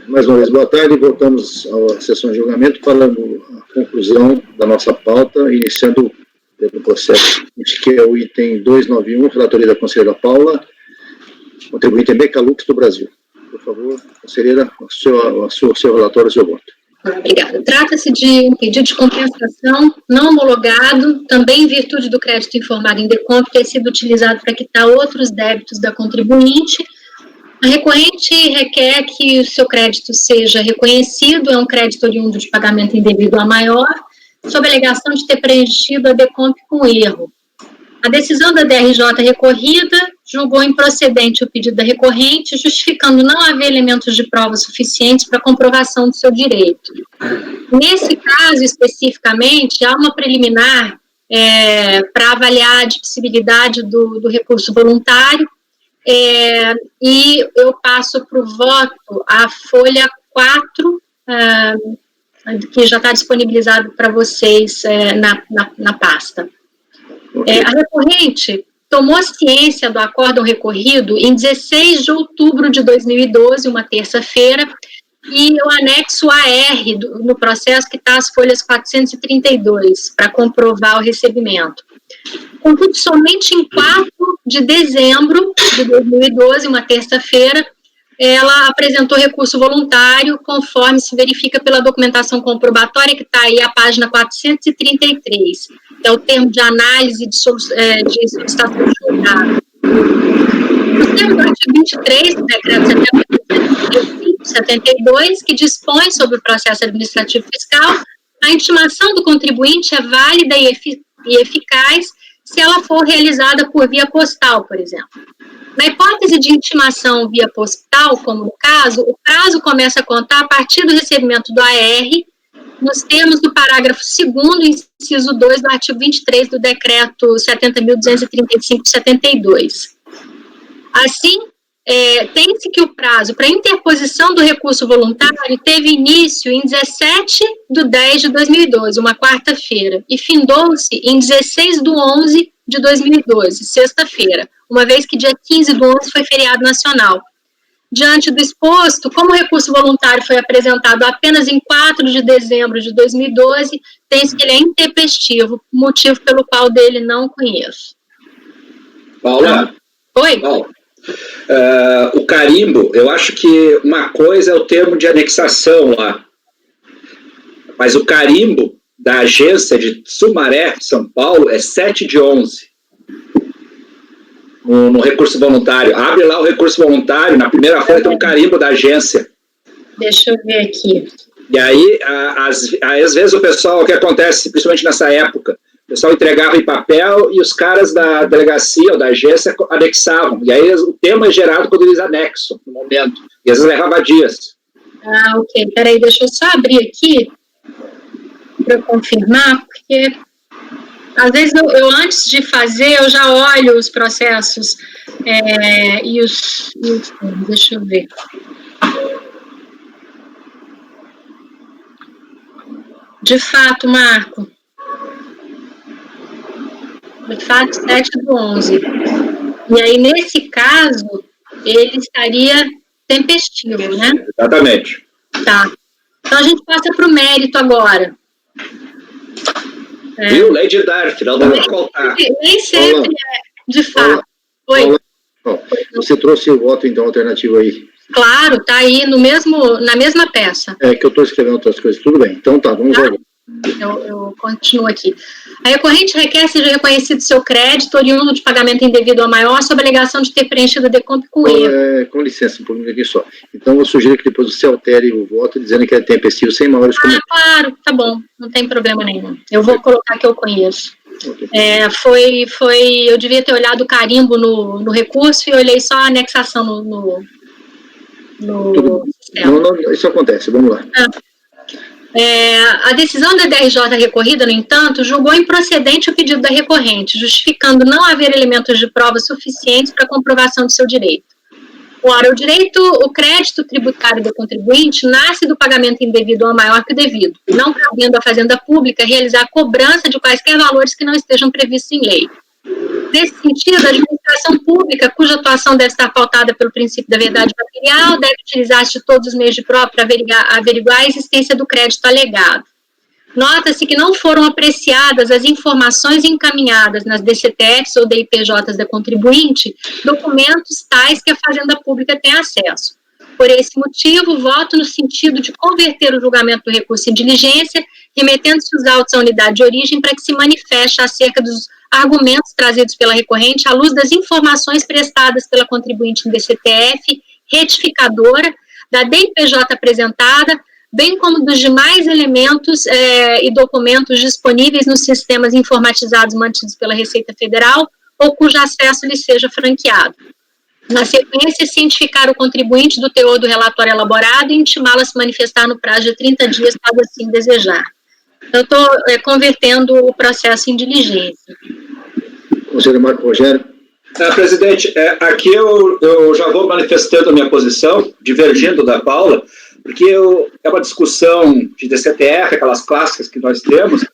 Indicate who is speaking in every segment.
Speaker 1: Mais uma vez, boa tarde. Voltamos à sessão de julgamento para a conclusão da nossa pauta, iniciando pelo processo, que é o item 291, relatoria da conselheira Paula, contribuinte Becalux do Brasil. Por favor, conselheira, o seu relatório, o seu voto.
Speaker 2: Obrigada. Trata-se de um pedido de compensação não homologado, também em virtude do crédito informado em DECOMP ter sido utilizado para quitar outros débitos da contribuinte. A recorrente requer que o seu crédito seja reconhecido, é um crédito oriundo de pagamento indevido a maior, sob a alegação de ter preenchido a DECOMP com erro. A decisão da DRJ recorrida julgou improcedente o pedido da recorrente, justificando não haver elementos de prova suficientes para comprovação do seu direito. Nesse caso, especificamente, há uma preliminar para avaliar a admissibilidade do recurso voluntário, e eu passo para o voto a folha 4, que já está disponibilizado para vocês na pasta. A recorrente tomou ciência do acórdão recorrido em 16 de outubro de 2012, uma terça-feira, e o anexo AR no processo, que está as folhas 432, para comprovar o recebimento. Contudo, somente em 4 de dezembro de 2012, uma terça-feira, ela apresentou recurso voluntário, conforme se verifica pela documentação comprobatória, que está aí a página 433, que é o termo de análise de solicitação de julgado. No termo do artigo 23 do decreto 72, que dispõe sobre o processo administrativo fiscal, a intimação do contribuinte é válida e eficaz se ela for realizada por via postal, por exemplo. Na hipótese de intimação via postal, como no caso, o prazo começa a contar a partir do recebimento do AR, nos termos do parágrafo 2º, inciso 2 do artigo 23 do decreto 70.235/72. Assim, tem-se que o prazo para interposição do recurso voluntário teve início em 17 de 10 de 2012, uma quarta-feira, e findou-se em 16 de 11 de 2012, sexta-feira, uma vez que dia 15 de 11 foi feriado nacional. Diante do exposto, como o recurso voluntário foi apresentado apenas em 4 de dezembro de 2012, tem-se que ele é intempestivo, motivo pelo qual dele não conheço.
Speaker 3: Paula?
Speaker 2: Oi?
Speaker 3: Paula. O carimbo, eu acho que uma coisa é o termo de anexação lá, mas o carimbo da agência de Sumaré, São Paulo, é 7 de 11, no recurso voluntário. Abre lá o recurso voluntário, na primeira folha tem um carimbo da agência.
Speaker 2: Deixa eu ver aqui.
Speaker 3: E aí, às vezes o pessoal, o que acontece, principalmente nessa época, o pessoal entregava em papel e os caras da delegacia ou da agência anexavam. E aí o termo é gerado quando eles anexam, no momento. E às vezes levava dias.
Speaker 2: Ok. Peraí, deixa eu só abrir aqui para eu confirmar, porque às vezes eu antes de fazer, eu já olho os processos e os... Deixa eu ver. De fato, Marco. De fato, 7 do 11. E aí, nesse caso, ele estaria tempestivo, né?
Speaker 3: Exatamente.
Speaker 2: Tá. Então, a gente passa para o mérito agora.
Speaker 3: Viu? Lei de Darf, não dá para contar.
Speaker 2: Nem sempre de fato. Oi.
Speaker 1: Você trouxe o voto, então, alternativo aí.
Speaker 2: Claro, tá aí na mesma peça.
Speaker 1: É que eu estou escrevendo outras coisas. Tudo bem. Então tá, vamos lá.
Speaker 2: Eu continuo aqui. A recorrente requer seja reconhecido seu crédito oriundo de pagamento indevido a maior sob a alegação de ter preenchido a DECOMP com erro.
Speaker 1: Com licença, um pouquinho aqui só. Então eu sugiro que depois você altere o voto dizendo que é tempestivo sem maiores comentários.
Speaker 2: Claro, tá bom, não tem problema nenhum. Eu vou colocar que eu conheço.
Speaker 1: Okay.
Speaker 2: Eu devia ter olhado o carimbo no recurso e olhei só a anexação no sistema.
Speaker 1: Não, isso acontece, vamos lá.
Speaker 2: A decisão da DRJ recorrida, no entanto, julgou improcedente o pedido da recorrente, justificando não haver elementos de prova suficientes para comprovação de seu direito. Ora, o crédito tributário do contribuinte nasce do pagamento indevido ou maior que o devido, não cabendo à Fazenda Pública realizar a cobrança de quaisquer valores que não estejam previstos em lei. Nesse sentido, a administração pública, cuja atuação deve estar pautada pelo princípio da verdade material, deve utilizar-se de todos os meios de prova para averiguar a existência do crédito alegado. Nota-se que não foram apreciadas as informações encaminhadas nas DCTFs ou DIPJs da contribuinte, documentos tais que a Fazenda Pública tem acesso. Por esse motivo, voto no sentido de converter o julgamento do recurso em diligência, remetendo-se os autos à unidade de origem para que se manifeste acerca dos argumentos trazidos pela recorrente à luz das informações prestadas pela contribuinte em DCTF, retificadora, da DIPJ apresentada, bem como dos demais elementos e documentos disponíveis nos sistemas informatizados mantidos pela Receita Federal ou cujo acesso lhe seja franqueado. Na sequência, cientificar o contribuinte do teor do relatório elaborado e intimá-lo a se manifestar no prazo de 30 dias, caso assim desejar. Eu estou convertendo o processo em diligência.
Speaker 1: Conselheiro Marco Rogério.
Speaker 3: Presidente, aqui eu já vou manifestando a minha posição, divergindo da Paula, porque é uma discussão de DCTF, aquelas clássicas que nós temos,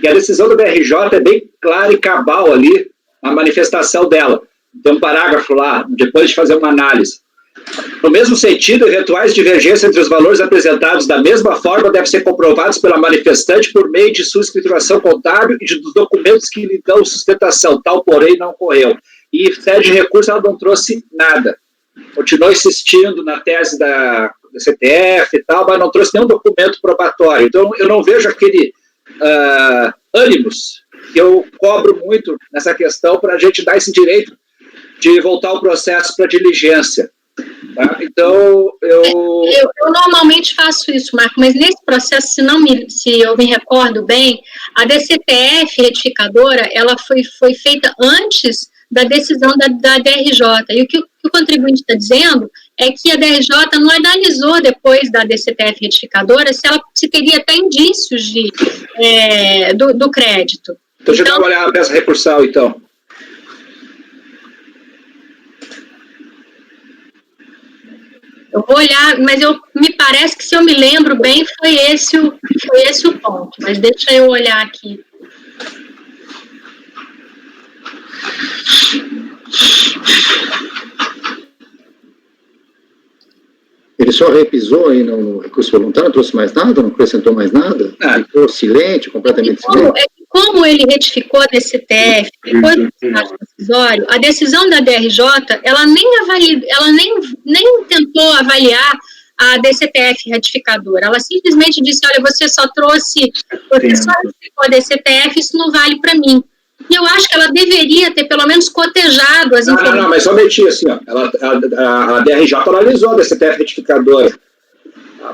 Speaker 3: e a decisão do BRJ é bem clara e cabal ali, a manifestação dela. Tem um parágrafo lá, depois de fazer uma análise. No mesmo sentido, eventuais divergências entre os valores apresentados da mesma forma devem ser comprovados pela manifestante por meio de sua escrituração contábil e dos documentos que lhe dão sustentação, tal, porém, não ocorreu. E sede de recurso, ela não trouxe nada. Continuou insistindo na tese da CTF e tal, mas não trouxe nenhum documento probatório. Então, eu não vejo aquele ânimos que eu cobro muito nessa questão para a gente dar esse direito de voltar o processo para diligência. Tá? Então, eu
Speaker 2: normalmente faço isso, Marco, mas nesse processo, se eu me recordo bem, a DCTF retificadora, ela foi feita antes da decisão da DRJ, e o que o contribuinte está dizendo é que a DRJ não analisou depois da DCTF retificadora se teria até indícios do crédito.
Speaker 3: Então, deixa eu dar uma olhada nessa recursal, então.
Speaker 2: Eu vou olhar, mas me parece que, se eu me lembro bem, foi esse o ponto. Mas deixa eu olhar aqui.
Speaker 1: Ele só repisou aí no recurso voluntário, não trouxe mais nada, não acrescentou mais nada? Ficou silente, completamente silente?
Speaker 2: Como ele retificou a DCTF, depois do despacho decisório, a decisão da DRJ, ela nem tentou avaliar a DCTF retificadora. Ela simplesmente disse, olha, você só retificou a DCTF, isso não vale para mim. E eu acho que ela deveria ter, pelo menos, cotejado as informações.
Speaker 3: Não, mas só meti assim, ó. A DRJ analisou a DCTF retificadora.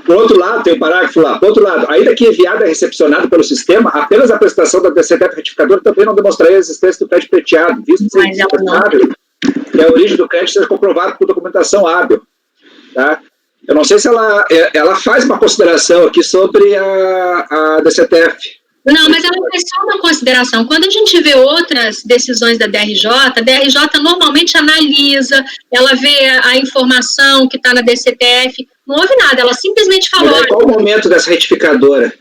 Speaker 3: Por outro lado, tem um parágrafo lá, por outro lado, ainda que enviada e recepcionada pelo sistema, apenas a prestação da DCTF retificadora também não demonstraria a existência do crédito pleiteado, visto ser necessário que a origem do crédito seja comprovada por documentação hábil. Tá? Eu não sei se ela faz uma consideração aqui sobre a DCTF.
Speaker 2: Não, mas ela faz só uma consideração. Quando a gente vê outras decisões da DRJ, a DRJ normalmente analisa, ela vê a informação que está na DCTF, não houve nada, ela simplesmente falou...
Speaker 3: Mas qual o momento dessa retificadora?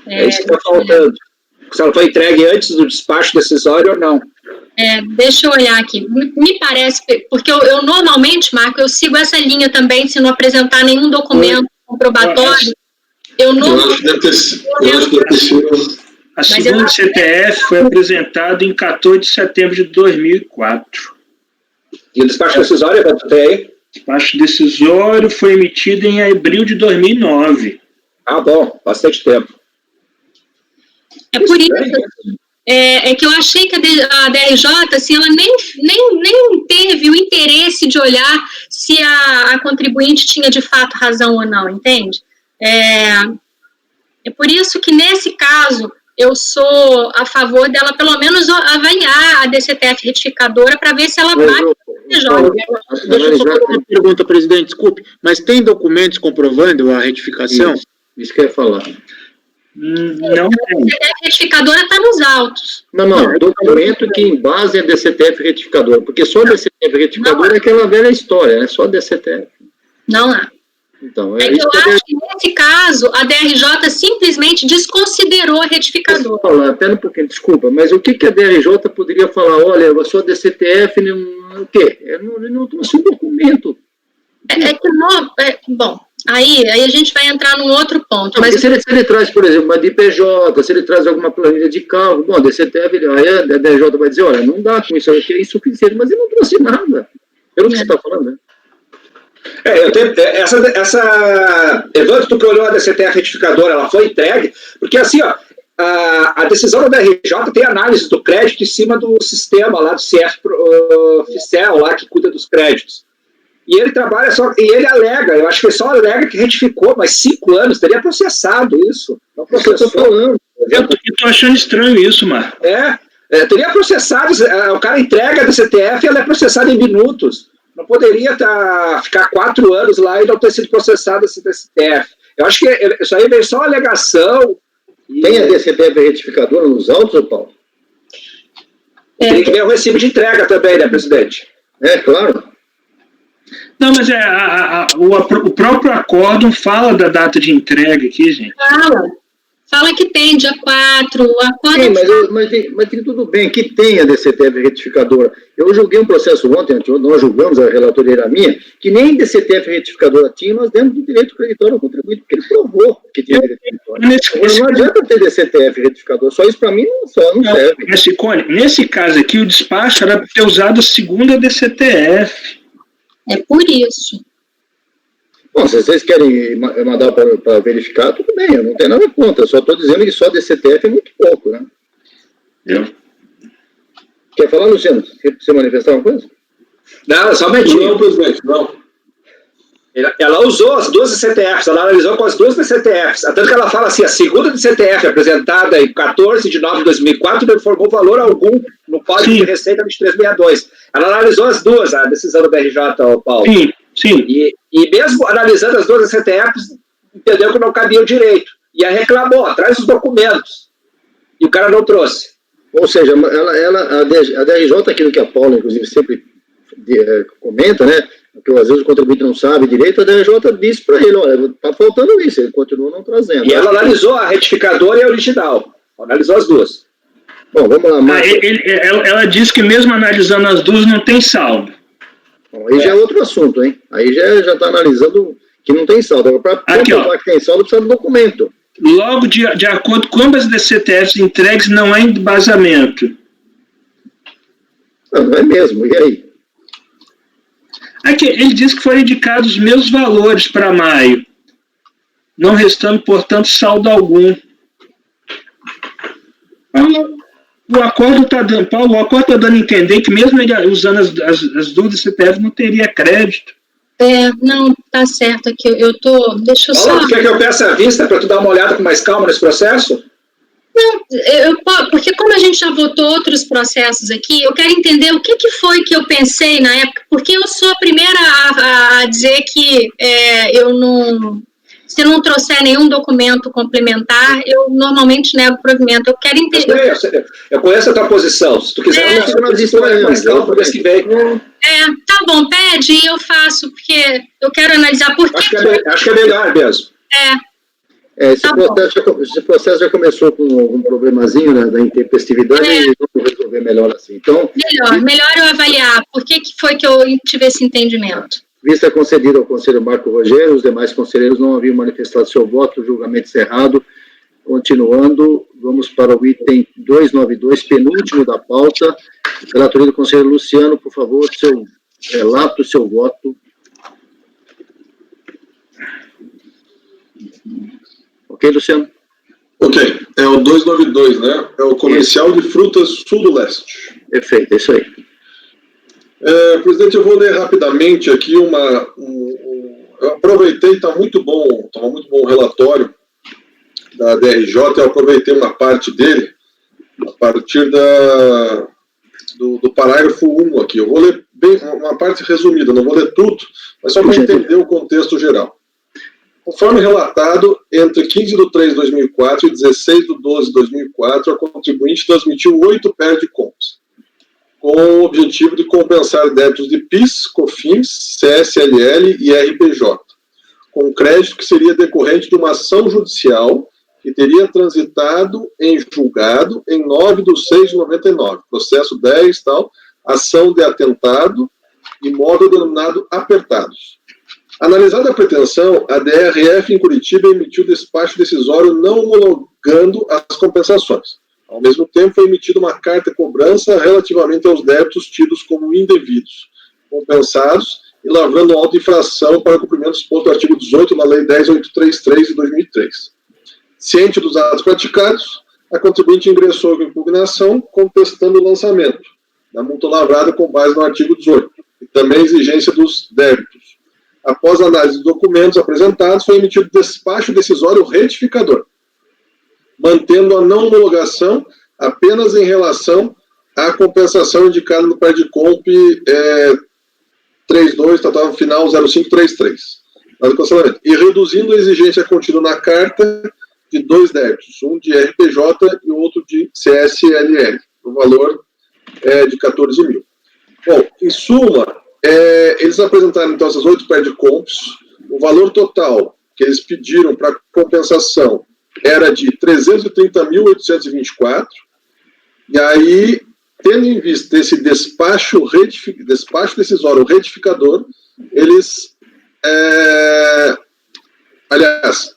Speaker 3: É isso que está faltando. Se ela foi entregue antes do despacho decisório ou não.
Speaker 2: Deixa eu olhar aqui. Me parece, porque eu normalmente, Marco, eu sigo essa linha também, se não apresentar nenhum documento comprobatório. Eu acho que deve ter sido.
Speaker 4: A segunda CTF foi apresentada em 14 de setembro de 2004.
Speaker 3: E o despacho decisório, quanto tem aí?
Speaker 4: O despacho decisório foi emitido em abril de 2009.
Speaker 3: Bom, bastante tempo.
Speaker 2: É por isso que eu achei que a DRJ, assim, ela nem teve o interesse de olhar se a contribuinte tinha de fato razão ou não, entende? É por isso que, nesse caso, eu sou a favor dela, pelo menos, avaliar a DCTF retificadora para ver se ela vai...
Speaker 5: Deixa eu só fazer uma pergunta, presidente, desculpe, mas tem documentos comprovando a retificação?
Speaker 1: Isso que eu ia falar.
Speaker 4: Não tem.
Speaker 2: A DCTF retificadora está nos autos.
Speaker 1: Não, documento que embase a DCTF retificadora, porque só a DCTF retificadora é aquela velha história, né? Só a DCTF.
Speaker 2: Não há.
Speaker 1: Então,
Speaker 2: eu acho que, nesse caso, a DRJ simplesmente desconsiderou a retificadora.
Speaker 1: Falar, pera um pouquinho, desculpa, mas o que a DRJ poderia falar? Olha, eu sou da CTF, o quê? Ele não trouxe um documento.
Speaker 2: Bom, aí a gente vai entrar num outro ponto.
Speaker 1: Não,
Speaker 2: mas
Speaker 1: se ele traz, por exemplo, uma DPJ, se ele traz alguma planilha de carro, bom, a DCTF, aí a DRJ vai dizer, olha, não dá com isso aqui, é insuficiente, mas ele não trouxe nada. Pelo que você está falando, né?
Speaker 3: Eu tenho, Evandro, tu que olhou a DCTF retificadora, ela foi entregue, porque assim, ó, a decisão da DRJ tem análise do crédito em cima do sistema lá do CF-Ficel, lá que cuida dos créditos. E ele trabalha só, e ele alega, eu acho que ele só alega que retificou, mas 5 anos, teria processado isso. Não processou.
Speaker 4: Eu estou achando estranho isso, Marco.
Speaker 3: Teria processado, o cara entrega a DCTF e ela é processada em minutos. Não poderia ficar 4 anos lá e não ter sido processado esse DCTF. Eu acho que isso aí veio só alegação.
Speaker 1: Tem a DCTF retificadora nos autos, Paulo?
Speaker 3: Tem que ver o recibo de entrega também, né, presidente?
Speaker 1: Claro.
Speaker 4: Não, mas o próprio acórdão fala da data de entrega aqui, gente.
Speaker 2: Fala que tem, dia 4, o acórdão...
Speaker 1: Sim, mas tem tudo bem, que tem a DCTF retificadora. Eu julguei um processo ontem, nós julgamos, a relatoria era minha, que nem DCTF retificadora tinha, nós demos do direito creditório ao contribuinte, porque ele provou que tinha direito creditório. Não adianta ter DCTF retificador, só isso para mim não serve.
Speaker 4: Mas, Ciccone, nesse caso aqui, o despacho era para ter usado a segunda DCTF.
Speaker 2: É por isso.
Speaker 1: Bom, se vocês querem mandar para verificar, tudo bem, eu não tenho nada contra, eu só estou dizendo que só DCTF é muito pouco, né? Quer falar, Luciano? Você manifestar uma coisa?
Speaker 3: Não, só um momentinho.
Speaker 6: Não, presidente, não.
Speaker 3: Ela usou as duas DCTFs, ela analisou com as duas DCTFs, tanto que ela fala assim, a segunda DCTF apresentada em 14 de 9 de 2004 não informou valor algum no Código de Receita 2362. Ela analisou as duas, a decisão do BRJ, Paulo.
Speaker 4: Sim.
Speaker 3: E mesmo analisando as duas DCTFs, entendeu que não cabia o direito. E aí reclamou, traz os documentos. E o cara não trouxe.
Speaker 1: Ou seja, a DRJ, aquilo que a Paula, inclusive, sempre comenta, né? Porque às vezes o contribuinte não sabe direito, a DRJ disse para ele, olha, está faltando isso, ele continua não trazendo.
Speaker 3: E ela analisou a retificadora e a original. Analisou as duas.
Speaker 1: Bom, vamos lá.
Speaker 4: Ela disse que mesmo analisando as duas não tem saldo.
Speaker 1: Bom, aí já é outro assunto, hein? Aí já está analisando que não tem saldo. Para comprovar que tem saldo, precisa do documento.
Speaker 4: Logo, de acordo com ambas as DCTFs entregues, não há embasamento.
Speaker 1: Não é mesmo, e aí?
Speaker 4: Aqui, ele diz que foram indicados os mesmos valores para maio, não restando, portanto, saldo algum. O acordo está dando, Paulo, o acordo está dando a entender que mesmo ele usando as duas CPF não teria crédito.
Speaker 2: Não, tá certo aqui, deixa eu só...
Speaker 3: Paulo, quer que eu peça a vista para tu dar uma olhada com mais calma nesse processo?
Speaker 2: Não, porque como a gente já votou outros processos aqui, eu quero entender o que foi que eu pensei na época, porque eu sou a primeira a dizer que se não trouxer nenhum documento complementar, eu normalmente nego o provimento. Eu quero entender...
Speaker 3: Eu conheço a tua posição, se tu quiser, eu não fico mais calma para o mês que vem.
Speaker 2: Tá bom, pede e eu faço, porque eu quero analisar por que...
Speaker 3: Acho que é melhor mesmo.
Speaker 1: Esse processo já começou com algum problemazinho, né, da intempestividade e vamos resolver melhor assim. Então,
Speaker 2: melhor eu avaliar por que foi que eu tive esse entendimento.
Speaker 1: Vista concedida ao conselheiro Marco Rogério, os demais conselheiros não haviam manifestado seu voto, o julgamento encerrado. Continuando, vamos para o item 292, penúltimo da pauta. Relatoria do conselheiro Luciano, por favor, seu relato, seu voto. Ok, Luciano?
Speaker 6: Ok, é o 292, né? É o Comercial de Frutas Sul do Leste.
Speaker 1: Perfeito, é isso aí.
Speaker 6: Presidente, eu vou ler rapidamente aqui eu aproveitei, estava muito bom o relatório da DRJ, eu aproveitei uma parte dele, a partir do parágrafo 1 aqui. Eu vou ler bem uma parte resumida, não vou ler tudo, mas só para entender o contexto geral. Conforme relatado, entre 15 de 3 de 2004 e 16 de 12 de 2004, a contribuinte transmitiu 8 pés de contas, com o objetivo de compensar débitos de PIS, COFINS, CSLL e RPJ, com crédito que seria decorrente de uma ação judicial que teria transitado em julgado em 9/6/99, processo 10, tal, ação de atentado, imóvel denominado apertados. Analisada a pretensão, a DRF em Curitiba emitiu despacho decisório não homologando as compensações. Ao mesmo tempo, foi emitida uma carta de cobrança relativamente aos débitos tidos como indevidos, compensados e lavrando auto de infração para o cumprimento disposto do artigo 18 da Lei 10.833 de 2003. Ciente dos atos praticados, a contribuinte ingressou com impugnação contestando o lançamento da multa lavrada com base no artigo 18 e também a exigência dos débitos. Após a análise dos documentos apresentados, foi emitido despacho decisório retificador, mantendo a não homologação apenas em relação à compensação indicada no PERDCOMP 32, tratado final 0533, do cancelamento, e reduzindo a exigência contida na carta de 2 débitos, um de RPJ e outro de CSLL, no valor de 14 mil. Bom, em suma, eles apresentaram então essas 8 PERDCOMPs, o valor total que eles pediram para compensação era de 330.824, e aí, tendo em vista esse despacho decisório retificador, eles,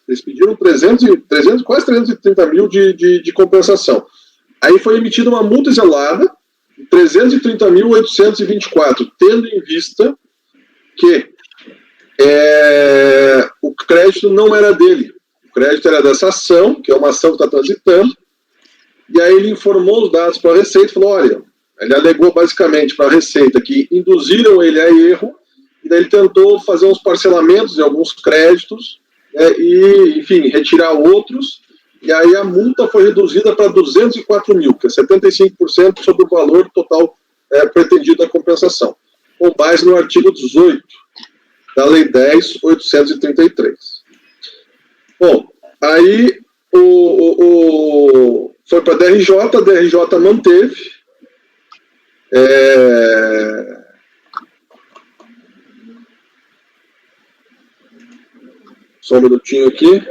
Speaker 6: eles pediram quase 330 mil de compensação. Aí foi emitida uma multa isolada de 330.824, tendo em vista que o crédito não era dele. O crédito era dessa ação, que é uma ação que está transitando, e aí ele informou os dados para a Receita e falou, olha, ele alegou basicamente para a Receita que induziram ele a erro, e daí ele tentou fazer uns parcelamentos de alguns créditos, e, enfim, retirar outros, e aí a multa foi reduzida para 204 mil, que é 75% sobre o valor total pretendido da compensação, com base no artigo 18 da Lei 10.833. Bom, aí foi para a DRJ manteve, só um minutinho aqui,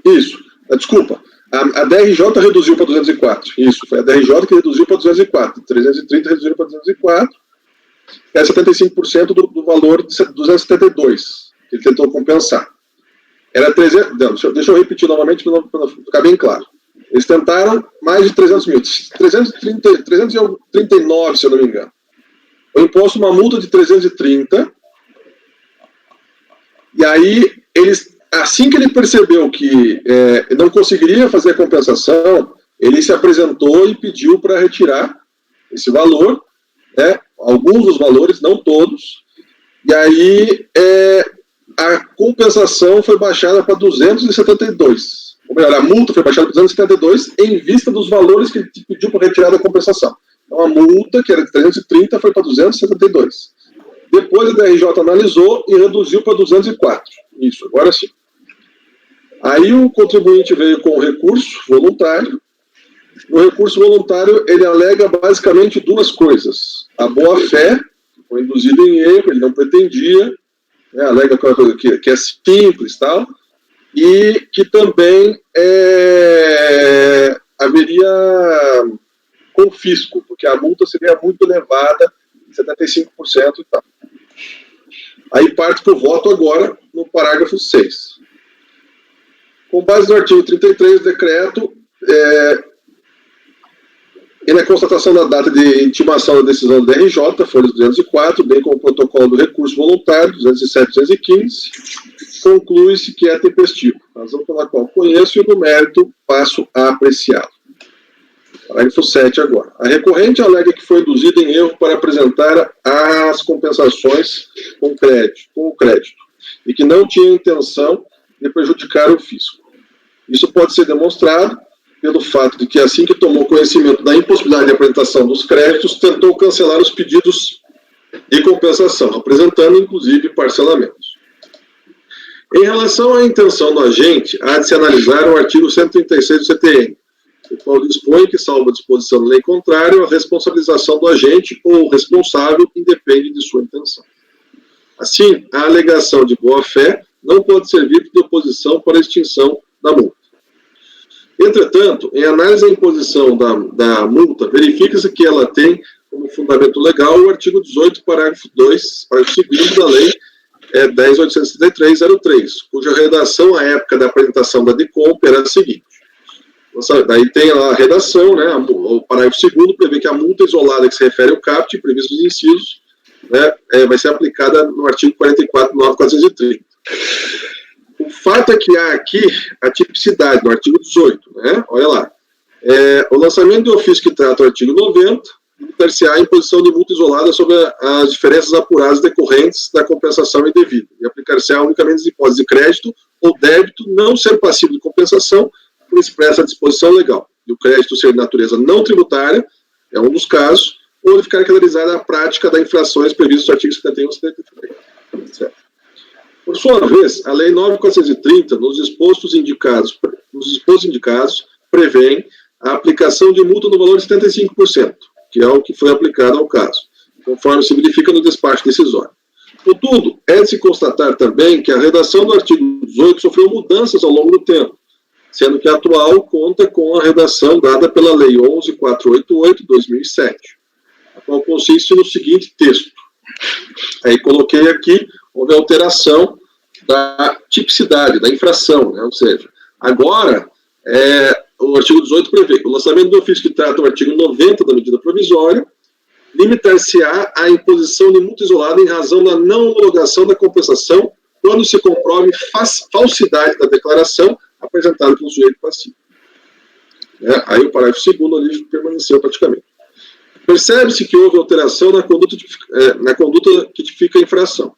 Speaker 6: isso, desculpa, a DRJ reduziu para 204, isso, foi a DRJ que reduziu para 204, 330 reduziram para 204, é 75% do valor de 272, que ele tentou compensar. Era 300, não, deixa eu repetir novamente para ficar bem claro. Eles tentaram mais de 300 mil, 339, se eu não me engano. Foi imposto uma multa de 330, e aí, assim que ele percebeu que não conseguiria fazer a compensação, ele se apresentou e pediu para retirar esse valor, alguns dos valores, não todos, e aí a compensação foi baixada para 272, ou melhor, a multa foi baixada para 272 em vista dos valores que ele pediu para retirar da compensação. Então a multa, que era de 330, foi para 272. Depois a DRJ analisou e reduziu para 204. Isso, agora sim. Aí o contribuinte veio com o recurso voluntário. No recurso voluntário, ele alega basicamente 2 coisas. A boa-fé, que foi induzido em erro, ele não pretendia, alega que é simples e tal, e que também haveria confisco, porque a multa seria muito elevada, 75% e tal. Aí parte para o voto agora, no parágrafo 6. Com base no artigo 33 do decreto, e na constatação da data de intimação da decisão do DRJ, folha 204, bem como o protocolo do recurso voluntário, 207-215, conclui-se que é tempestivo, razão pela qual conheço e no mérito passo a apreciá-lo. Parágrafo 7 agora. A recorrente alega que foi induzida em erro para apresentar as compensações com o crédito, e que não tinha intenção de prejudicar o fisco. Isso pode ser demonstrado pelo fato de que, assim que tomou conhecimento da impossibilidade de apresentação dos créditos, tentou cancelar os pedidos de compensação, apresentando, inclusive, parcelamentos. Em relação à intenção do agente, há de se analisar o artigo 136 do CTN, o qual dispõe que, salvo a disposição da lei contrária, a responsabilização do agente ou responsável independe de sua intenção. Assim, a alegação de boa-fé não pode servir de oposição para a extinção da multa. Entretanto, em análise da imposição da multa, verifica-se que ela tem como fundamento legal o artigo 18, parágrafo 2, parágrafo 2º da Lei 10.833/03, cuja redação à época da apresentação da DICOMP era a seguinte. Daí tem a redação, né, o parágrafo 2º prevê que a multa isolada que se refere ao CAPT, previsto nos incisos, né, vai ser aplicada no artigo 44.9.430. O fato é que há aqui a tipicidade no artigo 18, né, olha lá, o lançamento de ofício que trata o artigo 90, limitar-se-á a imposição de multa isolada sobre as diferenças apuradas decorrentes da compensação indevida, e aplicar-se-á unicamente as hipóteses de crédito ou débito não ser passivo de compensação por expressa disposição legal, e o crédito ser de natureza não tributária, é um dos casos, ou de ficar caracterizada a prática das infrações previstas no artigo 71 e 73. Certo. Por sua vez, a Lei 9.430, nos dispostos indicados, prevêem a aplicação de multa no valor de 75%, que é o que foi aplicado ao caso, conforme se verifica no despacho decisório. Contudo, é de se constatar também que a redação do artigo 18 sofreu mudanças ao longo do tempo, sendo que a atual conta com a redação dada pela Lei 11.488/2007, a qual consiste no seguinte texto. Aí coloquei aqui, houve alteração da tipicidade, da infração, né? Ou seja, agora, o artigo 18 prevê o lançamento do ofício que trata o artigo 90 da medida provisória, limitar-se-á a imposição de multa isolada em razão da não homologação da compensação quando se comprove falsidade da declaração apresentada pelo sujeito passivo. Aí o parágrafo 2º ali permaneceu praticamente. Percebe-se que houve alteração na conduta que tipifica a infração.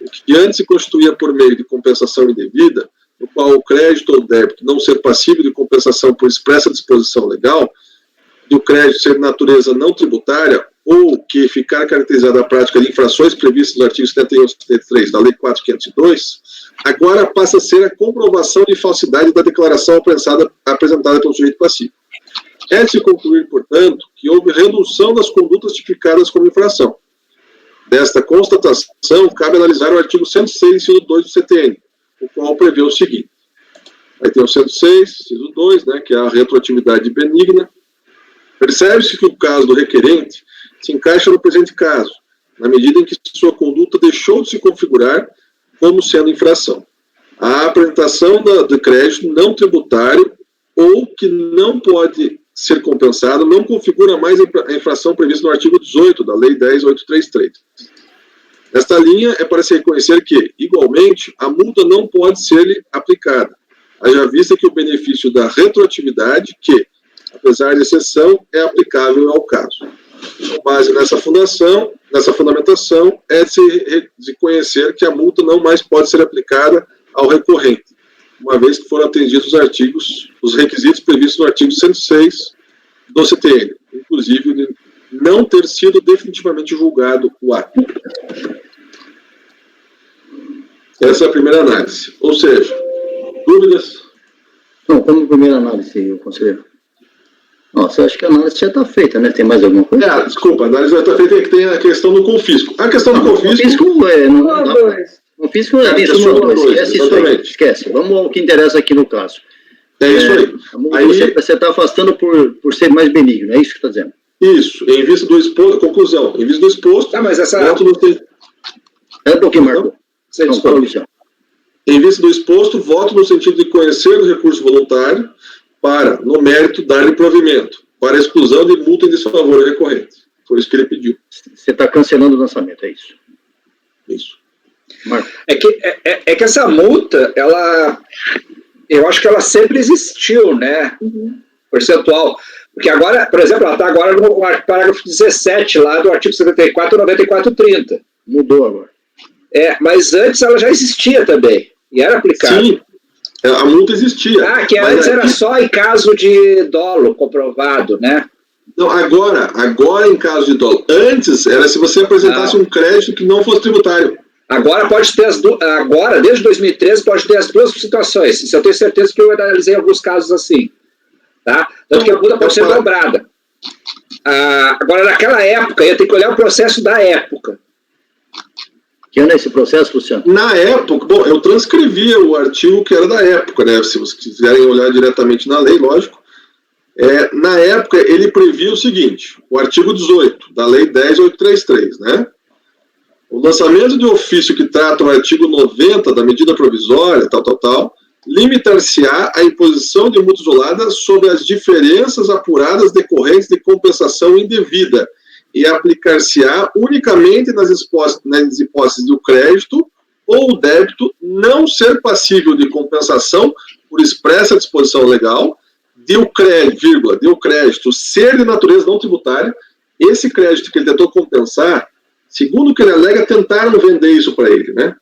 Speaker 6: O que antes se constituía por meio de compensação indevida, no qual o crédito ou débito não ser passível de compensação por expressa disposição legal, do crédito ser de natureza não tributária, ou que ficar caracterizada a prática de infrações previstas no artigo 71 e 73 da Lei 4.502, agora passa a ser a comprovação de falsidade da declaração apresentada pelo sujeito passivo. É de se concluir, portanto, que houve redução das condutas tipificadas como infração. Desta constatação, cabe analisar o artigo 106, inciso 2 do CTN, o qual prevê o seguinte. Aí tem o 106, inciso 2, né, que é a retroatividade benigna. Percebe-se que o caso do requerente se encaixa no presente caso, na medida em que sua conduta deixou de se configurar como sendo infração. A apresentação do crédito não tributário ou que não pode ser compensado não configura mais a infração prevista no artigo 18 da Lei 10.833. Nesta linha, é para se reconhecer que, igualmente, a multa não pode ser aplicada, haja vista que o benefício da retroatividade, que, apesar de exceção, é aplicável ao caso. Com base nessa fundamentação, é de se conhecer que a multa não mais pode ser aplicada ao recorrente, uma vez que foram atendidos os requisitos previstos no artigo 106 do CTN, inclusive de não ter sido definitivamente julgado o ato. Essa é a primeira análise. Ou seja, dúvidas?
Speaker 1: Não, como primeira análise, conselheiro. Nossa, eu acho que a análise já está feita, né? Tem mais alguma coisa?
Speaker 6: Desculpa, a análise já está feita, é que tem a questão do confisco. A questão do confisco...
Speaker 1: Confisco é isso, esquece isso aí, esquece. Vamos ao que interessa aqui no caso.
Speaker 6: É isso aí.
Speaker 1: Você está afastando por ser mais benigno, é isso que está dizendo?
Speaker 6: Isso, em vista do exposto, conclusão, em vista do exposto...
Speaker 3: mas essa...
Speaker 1: É um pouquinho, Marco.
Speaker 6: Em vista do exposto, voto no sentido de conhecer o recurso voluntário para, no mérito, dar-lhe provimento, para a exclusão de multa em desfavor recorrente. Foi isso que ele pediu.
Speaker 1: Você está cancelando o lançamento, é isso?
Speaker 6: Isso.
Speaker 1: Marco.
Speaker 3: É que essa multa, eu acho que ela sempre existiu, né? Percentual. Porque agora, por exemplo, ela está agora no parágrafo 17 lá do artigo 74 e 94.30.
Speaker 1: Mudou agora.
Speaker 3: Mas antes ela já existia também. E era aplicada.
Speaker 6: Sim, a multa existia.
Speaker 3: Que antes era só em caso de dolo comprovado, né?
Speaker 6: Não, agora em caso de dolo. Antes era se você apresentasse um crédito que não fosse tributário.
Speaker 3: Agora pode ter agora, desde 2013, pode ter as duas situações. Isso eu tenho certeza que eu analisei alguns casos assim. Tá? Tanto que a multa pode ser dobrada. Agora, naquela época, eu tenho que olhar o processo da época.
Speaker 1: Que ano é esse processo, Luciano?
Speaker 6: Na época, bom, eu transcrevi o artigo que era da época, né? Se vocês quiserem olhar diretamente na lei, lógico. Na época, ele previa o seguinte, o artigo 18 da Lei 10.833, né? O lançamento de ofício que trata o artigo 90 da medida provisória, limitar-se-á a imposição de multa isolada sobre as diferenças apuradas decorrentes de compensação indevida e aplicar-se-á unicamente nas hipóteses do crédito ou o débito não ser passível de compensação por expressa disposição legal, de o crédito ser de natureza não tributária. Esse crédito que ele tentou compensar, segundo o que ele alega, tentaram vender isso para ele, né?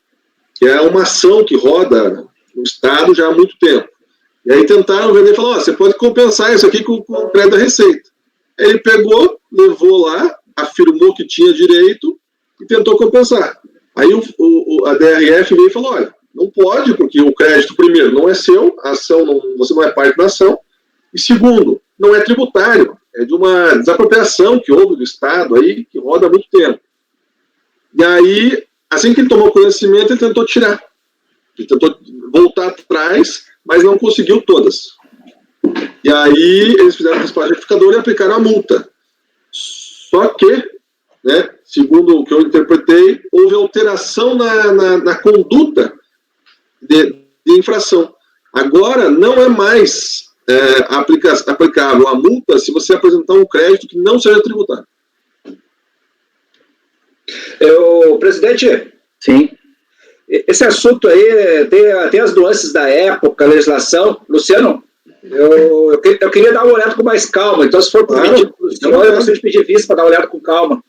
Speaker 6: Que é uma ação que roda no Estado já há muito tempo. E aí tentaram vender e falaram, você pode compensar isso aqui com o crédito da Receita. Ele pegou, levou lá, afirmou que tinha direito e tentou compensar. Aí a DRF veio e falou, olha, não pode, porque o crédito, primeiro, não é seu, a ação você não é parte da ação, e segundo, não é tributário, é de uma desapropriação que houve do Estado aí, que roda há muito tempo. E aí, assim que ele tomou conhecimento, ele tentou tirar. Ele tentou voltar atrás, mas não conseguiu todas. E aí, eles fizeram o principal retificador e aplicaram a multa. Só que, né, segundo o que eu interpretei, houve alteração na conduta de infração. Agora, não é mais aplicável a multa se você apresentar um crédito que não seja tributário.
Speaker 3: Presidente,
Speaker 1: Sim.
Speaker 3: Esse assunto aí tem as nuances da época, a legislação. Luciano, eu queria dar uma olhada com mais calma, então se for permitido, eu gostaria de pedir vista para dar uma olhada com calma.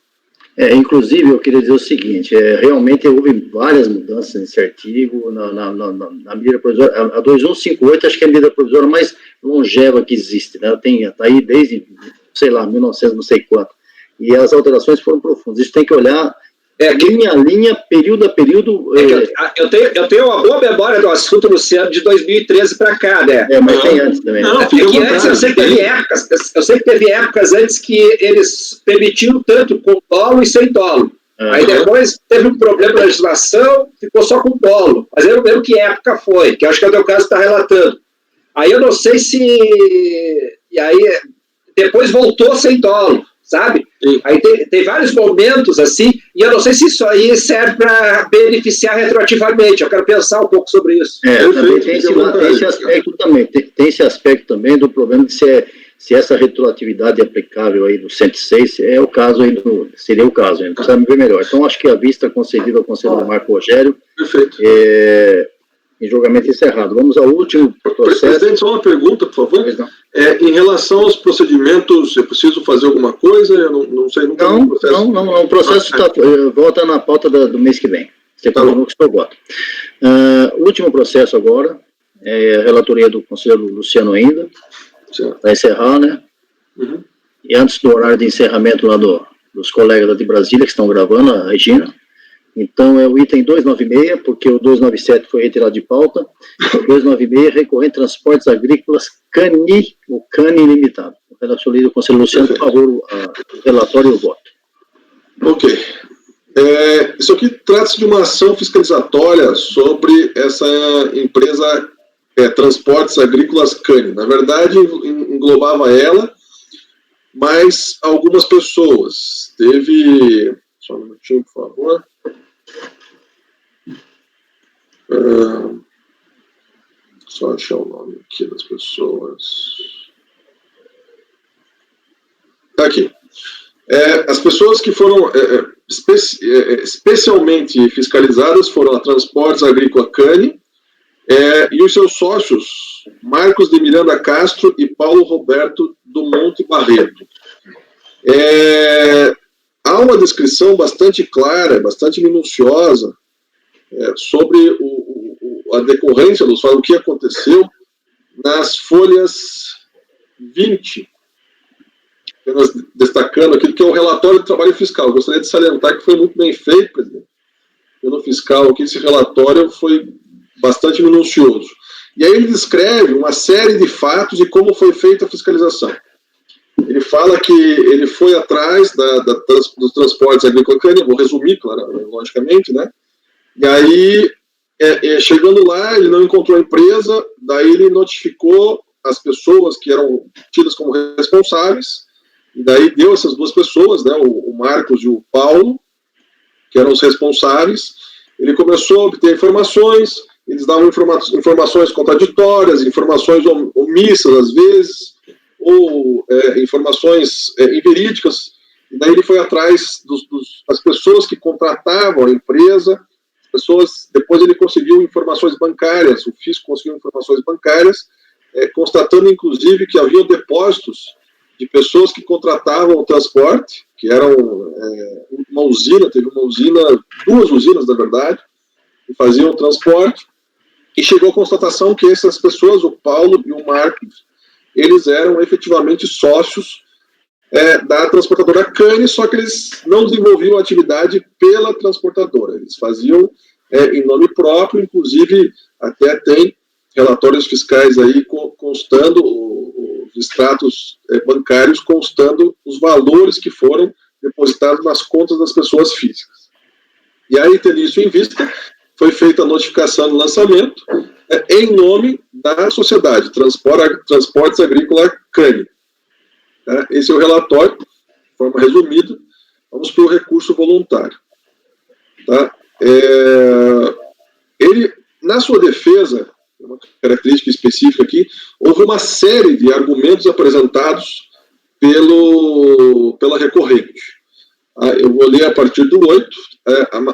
Speaker 1: Inclusive, eu queria dizer o seguinte, realmente houve várias mudanças nesse artigo, na medida provisória, a 2158 acho que é a medida provisória mais longeva que existe, né? Está aí desde, sei lá, 1900, não sei quanto, e as alterações foram profundas, isso tem que olhar linha a linha, período a período.
Speaker 3: Eu tenho uma boa memória do assunto, Luciano, de 2013 para cá, né?
Speaker 1: Mas tem antes também.
Speaker 3: Não,
Speaker 1: né?
Speaker 3: Antes eu sei que teve épocas antes que eles permitiam tanto com dolo e sem dolo. Aí depois teve um problema na legislação, ficou só com dolo. Mas eu não lembro que época foi, que acho que é o teu caso está relatando. Aí eu não sei se... E aí depois voltou sem dolo, sabe? Sim. Aí tem vários momentos assim, e eu não sei se isso aí serve para beneficiar retroativamente. Eu quero pensar um pouco sobre isso.
Speaker 1: Também tem esse aspecto também. Tem esse aspecto também do problema de se essa retroatividade é aplicável aí do 106 é o caso aí seria o caso, a gente precisa ver melhor. Então acho que a vista concedida ao conselheiro Marco Rogério em julgamento encerrado. Vamos ao último processo.
Speaker 6: Presidente, só uma pergunta, por favor. Em relação aos procedimentos, é preciso fazer alguma coisa? Eu não sei, nunca vi o processo. Não,
Speaker 1: o processo volta na pauta do mês que vem. Você falou que eu voto. O último processo agora é a relatoria do conselheiro Luciano ainda, para encerrar, né?
Speaker 6: Uhum.
Speaker 1: E antes do horário de encerramento lá dos colegas lá de Brasília, que estão gravando, a Regina. Então, é o item 296, porque o 297 foi retirado de pauta. O 296, recorrente transportes agrícolas CANI, o CANI limitado. O relatoria do conselheiro Luciano, por favor, o relatório e o voto.
Speaker 6: Ok. Isso aqui trata-se de uma ação fiscalizatória sobre essa empresa Transportes Agrícolas CANI. Na verdade, englobava ela, mas algumas pessoas. Teve... Só um minutinho, por favor. Só achar o nome aqui das pessoas. Aqui. As pessoas que foram especialmente fiscalizadas foram a Transportes Agrícola CANI e os seus sócios, Marcos de Miranda Castro e Paulo Roberto do Monte Barreto. Há uma descrição bastante clara, bastante minuciosa sobre a decorrência dos fatos, o que aconteceu nas folhas 20, apenas destacando aquilo que é o relatório de trabalho fiscal. Eu gostaria de salientar que foi muito bem feito, presidente, pelo fiscal aqui. Esse relatório foi bastante minucioso. E aí ele descreve uma série de fatos de como foi feita a fiscalização. Ele fala que ele foi atrás dos transportes agrícolas, vou resumir, claro, logicamente, né? E aí, chegando lá, ele não encontrou a empresa, daí ele notificou as pessoas que eram tidas como responsáveis, e daí deu essas duas pessoas, né, o Marcos e o Paulo, que eram os responsáveis. Ele começou a obter informações, eles davam informações contraditórias, informações omissas às vezes, ou informações inverídicas, e daí ele foi atrás das pessoas que contratavam a empresa, depois ele conseguiu informações bancárias, o fisco conseguiu informações bancárias, constatando inclusive que havia depósitos de pessoas que contratavam o transporte, que eram uma usina, teve uma usina, duas usinas na verdade, que faziam o transporte, e chegou à constatação que essas pessoas, o Paulo e o Marcos, eles eram efetivamente sócios da transportadora Cane, só que eles não desenvolviam atividade pela transportadora, eles faziam em nome próprio, inclusive até tem relatórios fiscais aí constando, os extratos bancários constando os valores que foram depositados nas contas das pessoas físicas. E aí, tendo isso em vista, foi feita a notificação do lançamento em nome da sociedade, Transportes Agrícola Cane. Esse é o relatório, de forma resumida. Vamos para o recurso voluntário. Tá? Ele, na sua defesa, uma característica específica aqui, houve uma série de argumentos apresentados pela recorrente. Eu vou ler a partir do 8.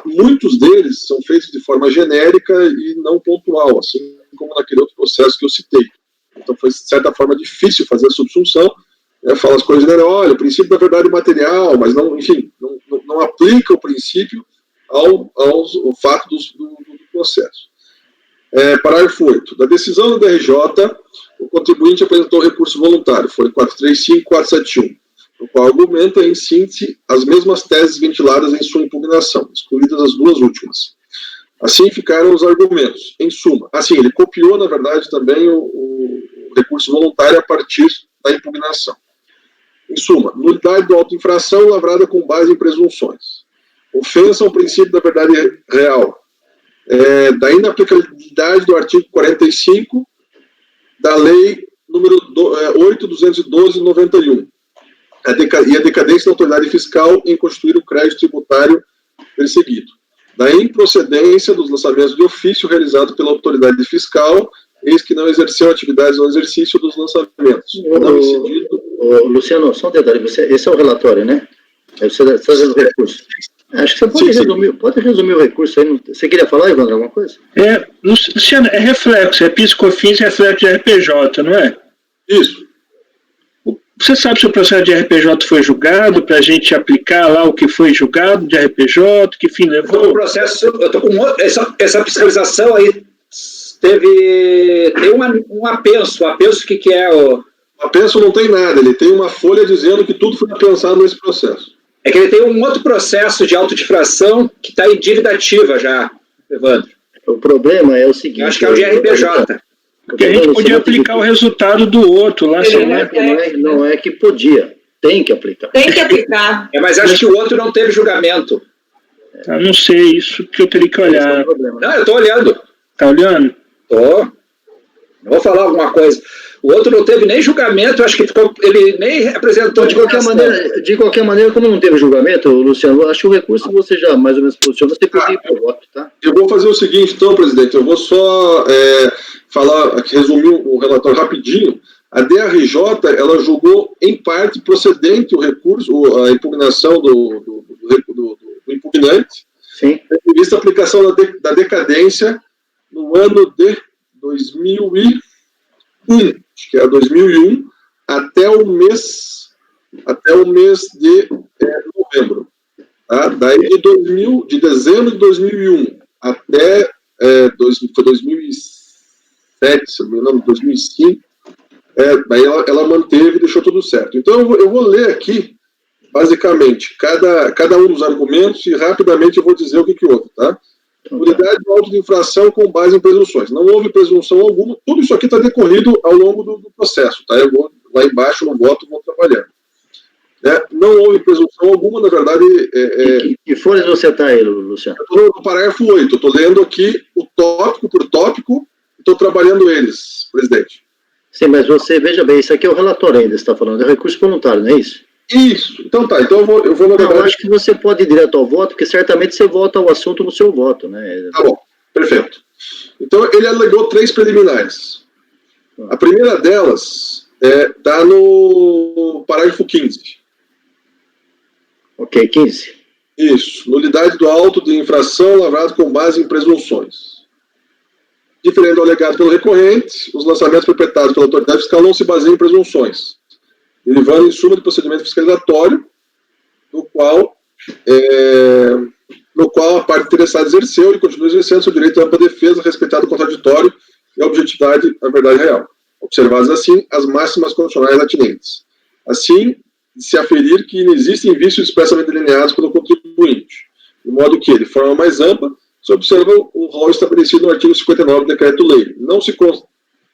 Speaker 6: Muitos deles são feitos de forma genérica e não pontual, assim como naquele outro processo que eu citei. Então foi, de certa forma, difícil fazer a subsunção, fala as coisas, olha, o princípio da verdade material, mas não, enfim, não aplica o princípio ao fato do processo. Parágrafo 8. Da decisão do DRJ, o contribuinte apresentou recurso voluntário, foi 435.471, no qual argumenta, em síntese, as mesmas teses ventiladas em sua impugnação, excluídas as duas últimas. Assim ficaram os argumentos. Em suma, assim, ele copiou, na verdade, também o recurso voluntário a partir da impugnação. Em suma, nulidade do auto-infração lavrada com base em presunções. Ofensa ao princípio da verdade real. Da inaplicabilidade do artigo 45 da Lei número 8.212/91 e a decadência da autoridade fiscal em constituir o crédito tributário perseguido. Da improcedência dos lançamentos de ofício realizado pela autoridade fiscal, eis que não exerceu atividades no exercício dos lançamentos.
Speaker 1: Luciano, só um detalhe, esse é o relatório, né? Você está fazendo o recurso. Acho que você pode resumir o recurso aí. Você queria falar, Evandro, alguma coisa?
Speaker 4: Luciano, é reflexo, PIS/COFINS é reflexo de RPJ, não é?
Speaker 6: Isso.
Speaker 4: Você sabe se o processo de RPJ foi julgado, para a gente aplicar lá o que foi julgado de RPJ, que fim levou?
Speaker 3: O processo, eu estou com essa fiscalização aí, tem um apenso. O apenso, o que é o...
Speaker 6: O apenso não tem nada, ele tem uma folha dizendo que tudo foi apensado nesse processo.
Speaker 3: É que ele tem um outro processo de autodifração que está em dívida ativa já, Evandro.
Speaker 1: O problema é o seguinte... Eu
Speaker 3: acho que é o de RPJ.
Speaker 4: Porque a gente podia aplicar o resultado do outro lá, sei lá.
Speaker 1: Não é que podia, tem que aplicar.
Speaker 7: Tem que aplicar.
Speaker 3: Mas acho que o outro não teve julgamento.
Speaker 4: Não sei, isso que eu teria que olhar.
Speaker 3: Não, eu estou olhando.
Speaker 4: Tá olhando?
Speaker 3: Tô. Vou falar alguma coisa. O outro não teve nem julgamento, acho que ele nem apresentou.
Speaker 1: De qualquer maneira, como não teve julgamento, Luciano, acho que o recurso você já mais ou menos posiciona, você pode ir para o voto, tá?
Speaker 6: Eu vou fazer o seguinte, então, presidente, eu vou só resumir o relatório rapidinho. A DRJ, ela julgou em parte procedente o recurso, a impugnação do impugnante,
Speaker 1: sim,
Speaker 6: tendo vista a aplicação da decadência no ano de 2001, acho que é 2001, até o mês de novembro. Tá? Daí de dezembro de 2001 até 2007, se não me engano, 2005, daí ela manteve e deixou tudo certo. Então eu vou ler aqui, basicamente, cada um dos argumentos e rapidamente eu vou dizer o que houve, tá? Nulidade do auto de infração com base em presunções. Não houve presunção alguma, tudo isso aqui está decorrido ao longo do processo, tá? Eu vou lá embaixo no voto, vou trabalhando. né, não houve presunção alguma, na verdade...
Speaker 1: Que folhas você está aí, Luciano?
Speaker 6: Eu estou no parágrafo 8, eu estou lendo aqui o tópico por tópico, estou trabalhando eles, presidente.
Speaker 1: Sim, mas você, veja bem, isso aqui é o relatório ainda, você está falando, é recurso voluntário, não é isso?
Speaker 6: Isso, então tá, então eu vou na verdade...
Speaker 1: Eu acho que você pode ir direto ao voto, porque certamente você vota o assunto no seu voto, né?
Speaker 6: Tá bom, perfeito. Então ele alegou 3 preliminares. A primeira delas está no parágrafo 15.
Speaker 1: Ok, 15.
Speaker 6: Isso, nulidade do auto de infração lavrado com base em presunções. Diferente do alegado pelo recorrente, os lançamentos perpetrados pela autoridade fiscal não se baseiam em presunções, derivando em suma de procedimento fiscalizatório, no qual a parte interessada exerceu e continua exercendo seu direito à ampla defesa, respeitado o contraditório e a objetividade da verdade real, observadas assim as máximas constitucionais atinentes. Assim, se aferir que não existem vícios expressamente delineados pelo contribuinte, de modo que, de forma mais ampla, se observa o rol estabelecido no artigo 59 do Decreto-Lei. Não se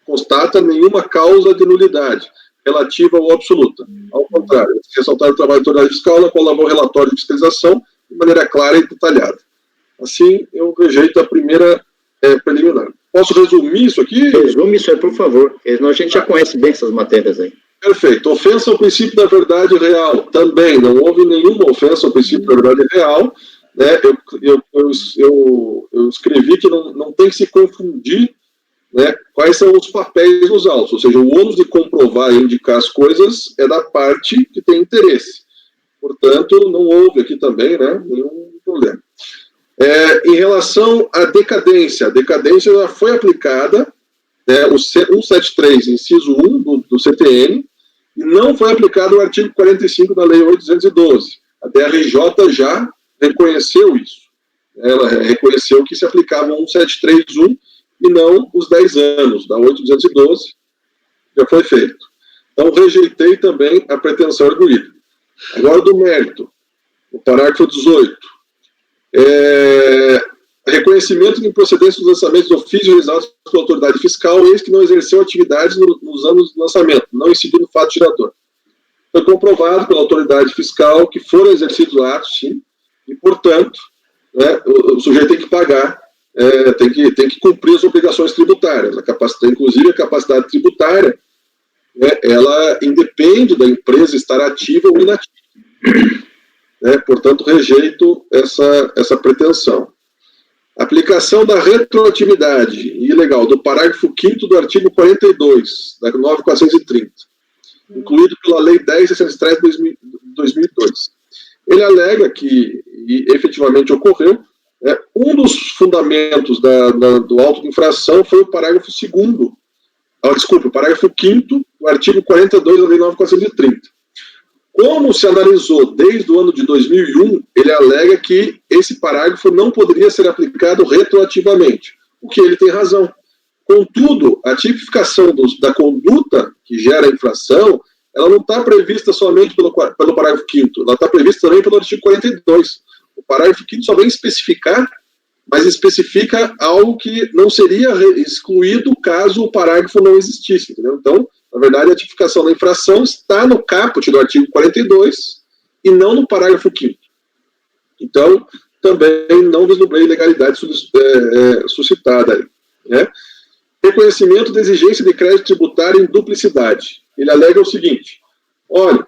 Speaker 6: constata nenhuma causa de nulidade relativa ou absoluta. Ao contrário, ressaltar o trabalho da autoridade fiscal, na qual lavou o relatório de fiscalização de maneira clara e detalhada. Assim, eu rejeito a primeira preliminar. Posso resumir isso aqui?
Speaker 1: Resume isso aí, por favor, porque senão a gente já conhece bem essas matérias aí.
Speaker 6: Perfeito. Ofensa ao princípio da verdade real. Também não houve nenhuma ofensa ao princípio da verdade real. Né? Eu escrevi que não tem que se confundir, né, quais são os papéis nos autos. Ou seja, o ônus de comprovar e indicar as coisas é da parte que tem interesse. Portanto, não houve aqui também, né, nenhum problema. Em relação à decadência, a decadência já foi aplicada, né, o 173, inciso 1 do CTN, e não foi aplicado o artigo 45 da Lei 8.212. A DRJ já reconheceu isso. Ela reconheceu que se aplicava o 173.1 e não os 10 anos, da 8.212, já foi feito. Então, rejeitei também a pretensão arguída. Agora, do mérito, o parágrafo 18. Reconhecimento de improcedência dos lançamentos de ofício realizados pela autoridade fiscal, eis que não exerceu atividades nos anos de lançamento, não incidiu no fato gerador. Foi comprovado pela autoridade fiscal que foram exercidos atos, sim, e, portanto, né, o sujeito tem que pagar, tem que cumprir as obrigações tributárias. Inclusive, a capacidade tributária, né, ela independe da empresa estar ativa ou inativa. Né, portanto, rejeito essa pretensão. Aplicação da retroatividade ilegal do parágrafo 5º do artigo 42, da 9.430, incluído pela Lei 10.603 de 2002. Ele alega que, e efetivamente ocorreu, um dos fundamentos do auto de infração foi o parágrafo 2º, o parágrafo 5º do artigo 42 da Lei 9.430. Como se analisou desde o ano de 2001, ele alega que esse parágrafo não poderia ser aplicado retroativamente, o que ele tem razão. Contudo, a tipificação da conduta que gera a infração, ela não está prevista somente pelo parágrafo 5º, ela está prevista também pelo artigo 42. O parágrafo 5º só vem especificar, mas especifica algo que não seria excluído caso o parágrafo não existisse, entendeu? Então, na verdade, a tipificação da infração está no caput do artigo 42 e não no parágrafo 5º. Então, também não vislumbrei ilegalidade suscitada. Né? Reconhecimento da exigência de crédito tributário em duplicidade. Ele alega o seguinte: olha,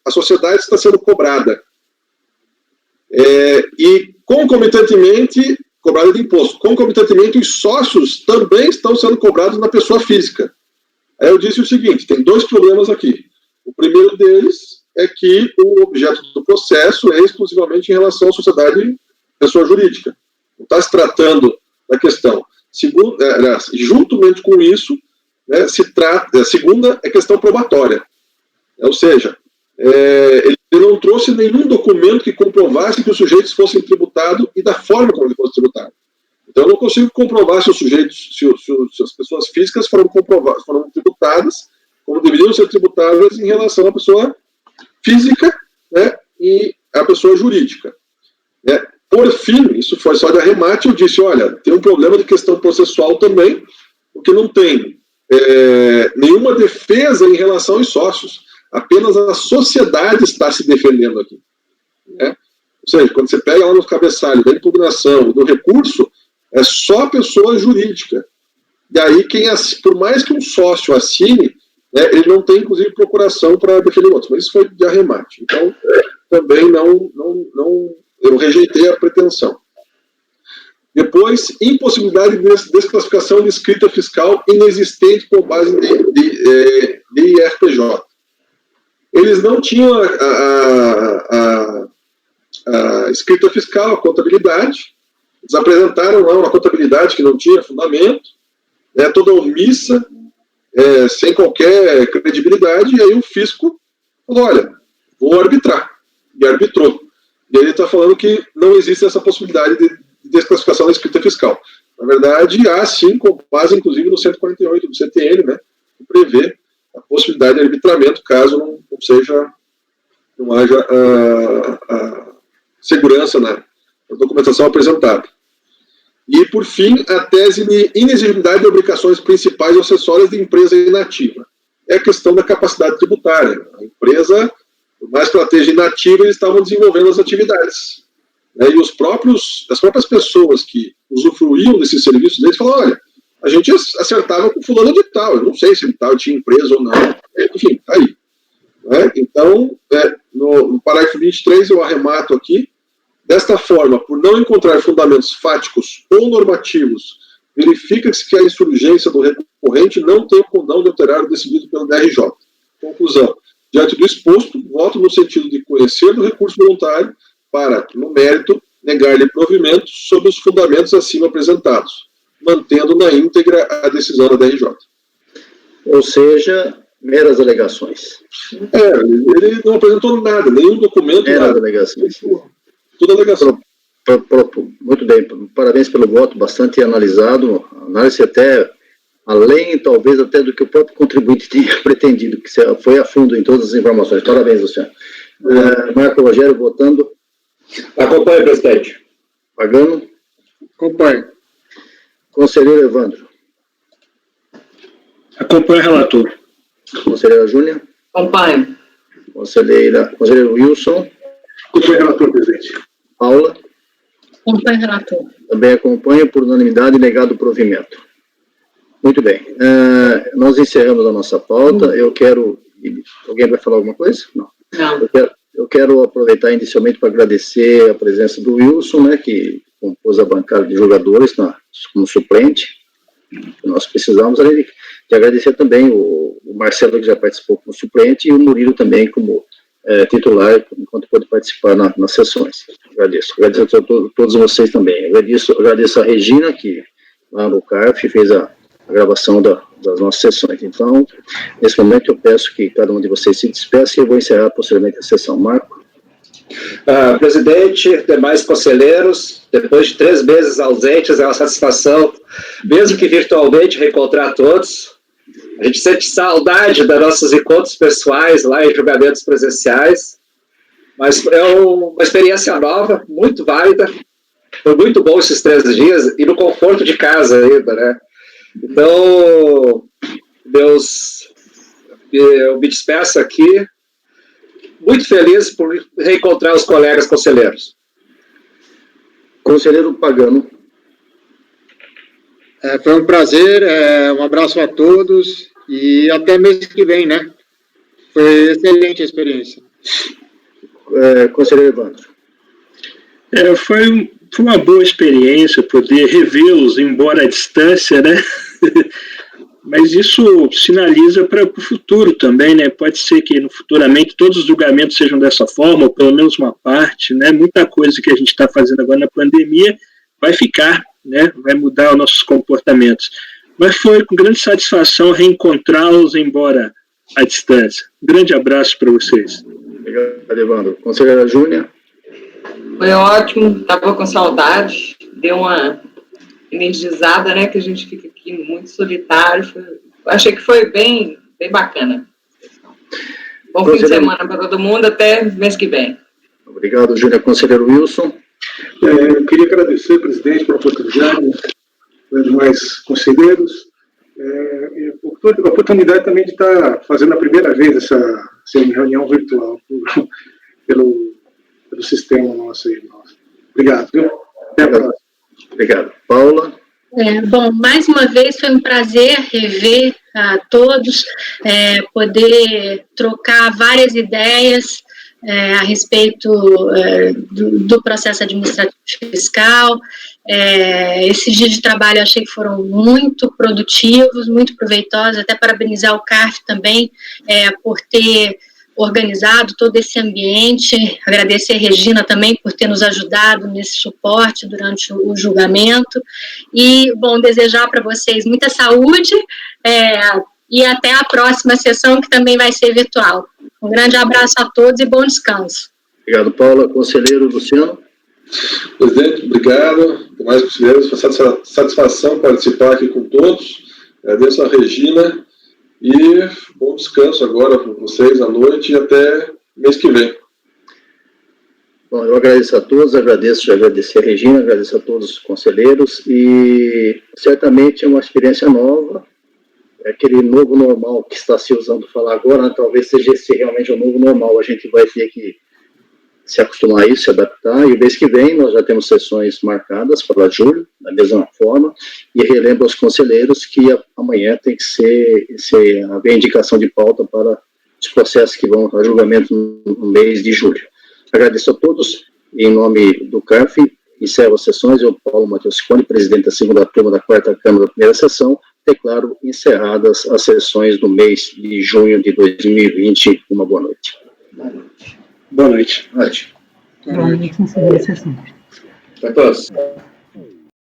Speaker 6: a sociedade está sendo cobrada. E, concomitantemente, cobrada de imposto. Concomitantemente, os sócios também estão sendo cobrados na pessoa física. Aí eu disse o seguinte: tem 2 problemas aqui. O primeiro deles é que o objeto do processo é exclusivamente em relação à sociedade pessoa jurídica. Não está se tratando da questão. Juntamente com isso, né, a segunda é questão probatória. Ou seja, ele não trouxe nenhum documento que comprovasse que os sujeitos fossem tributados e da forma como ele fosse tributado. Então, eu não consigo comprovar se as pessoas físicas foram tributadas como deveriam ser tributadas em relação à pessoa física, né, e à pessoa jurídica. Por fim, isso foi só de arremate, eu disse, olha, tem um problema de questão processual também, porque não tem nenhuma defesa em relação aos sócios. Apenas a sociedade está se defendendo aqui. Né? Ou seja, quando você pega lá no cabeçalho da impugnação, do recurso, é só pessoa jurídica. E aí, por mais que um sócio assine, né, ele não tem, inclusive, procuração para defender o outro. Mas isso foi de arremate. Então, também eu rejeitei a pretensão. Depois, impossibilidade de desclassificação de escrita fiscal inexistente com base de IRPJ. Eles não tinham a escrita fiscal, a contabilidade. Eles apresentaram lá uma contabilidade que não tinha fundamento, toda omissa, sem qualquer credibilidade, e aí o fisco falou, olha, vou arbitrar. E arbitrou. E ele está falando que não existe essa possibilidade de desclassificação da escrita fiscal. Na verdade, há sim, com base inclusive no 148 do CTN, né, que prevê a possibilidade de arbitramento caso não haja a segurança na documentação apresentada. E, por fim, a tese de inexigibilidade de obrigações principais ou acessórias de empresa inativa. É a questão da capacidade tributária. A empresa, por mais que ela esteja inativa, eles estavam desenvolvendo as atividades. E as próprias pessoas que usufruíam desses serviços deles falaram, olha, a gente acertava com fulano de tal, eu não sei se ele tal tinha empresa ou não. Enfim, tá aí. Então, no parágrafo 23, eu arremato aqui, desta forma, por não encontrar fundamentos fáticos ou normativos, verifica-se que a insurgência do recorrente não tem o condão de alterar o decidido pelo DRJ. Conclusão. Diante do exposto, voto no sentido de conhecer do recurso voluntário para, no mérito, negar-lhe provimento sobre os fundamentos acima apresentados, mantendo na íntegra a decisão da DRJ.
Speaker 1: Ou seja, meras alegações.
Speaker 6: Ele não apresentou nada, nenhum documento.
Speaker 1: Meras alegações.
Speaker 6: Tudo alegação.
Speaker 1: Muito bem, parabéns pelo voto, bastante analisado, análise até além, talvez, até do que o próprio contribuinte tinha pretendido, que foi a fundo em todas as informações. Parabéns, Luciano. Marco Rogério, votando.
Speaker 3: Acompanhe, presidente.
Speaker 1: Pagano.
Speaker 5: Acompanho.
Speaker 1: Conselheiro Evandro.
Speaker 4: Acompanho o relator.
Speaker 1: Conselheira Júnia.
Speaker 7: Acompanho.
Speaker 1: Conselheiro Wilson.
Speaker 6: Acompanho o relator, presidente.
Speaker 1: Paula.
Speaker 2: Acompanho o relator.
Speaker 1: Também acompanho por unanimidade negado o provimento. Muito bem. Nós encerramos a nossa pauta. Eu quero... Alguém vai falar alguma coisa? Não. Eu quero aproveitar inicialmente para agradecer a presença do Wilson, né, que compôs a bancada de jogadores como suplente, que nós precisamos, além de agradecer também o Marcelo, que já participou como suplente, e o Murilo também como titular, enquanto pôde participar nas sessões. Agradeço a todos vocês também. Agradeço a Regina, que lá no CARF fez a gravação das nossas sessões. Então, nesse momento eu peço que cada um de vocês se despeça e eu vou encerrar posteriormente a sessão. Marco.
Speaker 3: Presidente, demais conselheiros, depois de 3 meses ausentes, é uma satisfação, mesmo que virtualmente, reencontrar todos. A gente sente saudade dos nossos encontros pessoais lá em julgamentos presenciais, mas é uma experiência nova, muito válida. Foi muito bom esses 3 dias e no conforto de casa ainda, né? Então, eu me despeço aqui, muito feliz por reencontrar os colegas conselheiros.
Speaker 1: Conselheiro Pagano.
Speaker 5: Foi um prazer, um abraço a todos e até mês que vem, né? Foi excelente a experiência.
Speaker 1: Conselheiro Evandro.
Speaker 4: Foi uma boa experiência poder revê-los, embora à distância, né? Mas isso sinaliza para o futuro também, né? Pode ser que futuramente todos os julgamentos sejam dessa forma, ou pelo menos uma parte, né? Muita coisa que a gente está fazendo agora na pandemia vai ficar, né? Vai mudar os nossos comportamentos. Mas foi com grande satisfação reencontrá-los, embora à distância. Um grande abraço para vocês.
Speaker 1: Obrigado, Evandro. Conselheira Júnia.
Speaker 7: Foi ótimo, estava com saudade, deu uma energizada, né, que a gente fica aqui muito solitário. Achei que foi bem bacana. Bom fim de semana para todo mundo, até mês que vem.
Speaker 1: Obrigado, Júlia. Conselheiro Wilson.
Speaker 6: Eu queria agradecer, presidente, pela oportunidade, os demais conselheiros, a oportunidade também de estar fazendo a primeira vez essa
Speaker 8: ser uma reunião virtual pelo sistema nosso aí. Obrigado, viu? Até a próxima.
Speaker 1: Obrigado. Paula?
Speaker 2: Bom, mais uma vez foi um prazer rever a todos, poder trocar várias ideias a respeito do processo administrativo fiscal. Esses dias de trabalho eu achei que foram muito produtivos, muito proveitosos, até parabenizar o CARF também por ter organizado todo esse ambiente, agradecer a Regina também por ter nos ajudado nesse suporte durante o julgamento, e, bom, desejar para vocês muita saúde, e até a próxima sessão, que também vai ser virtual. Um grande abraço a todos e bom descanso.
Speaker 1: Obrigado, Paula. Conselheiro Luciano?
Speaker 6: Presidente, obrigado. Demais conselheiros, foi satisfação participar aqui com todos. Agradeço a Regina e bom descanso agora para vocês à noite e até mês que vem.
Speaker 1: Bom, eu agradeço a todos, agradecer a Regina, agradeço a todos os conselheiros, e certamente é uma experiência nova, aquele novo normal que está se usando falar agora, né? Talvez seja esse realmente o novo normal, a gente vai ter que se acostumar a isso, se adaptar, e o mês que vem nós já temos sessões marcadas para julho, da mesma forma, e relembro aos conselheiros que amanhã tem que haver indicação de pauta para os processos que vão a julgamento no mês de julho. Agradeço a todos, em nome do CARF, encerro as sessões, eu, Paulo Matheus Ciccone, presidente da segunda turma da quarta Câmara da primeira sessão, declaro encerradas as sessões do mês de junho de 2020. Uma boa noite.
Speaker 4: Boa noite.
Speaker 1: Boa noite.
Speaker 9: Boa noite, encerrei a sessão.
Speaker 1: Até a próxima.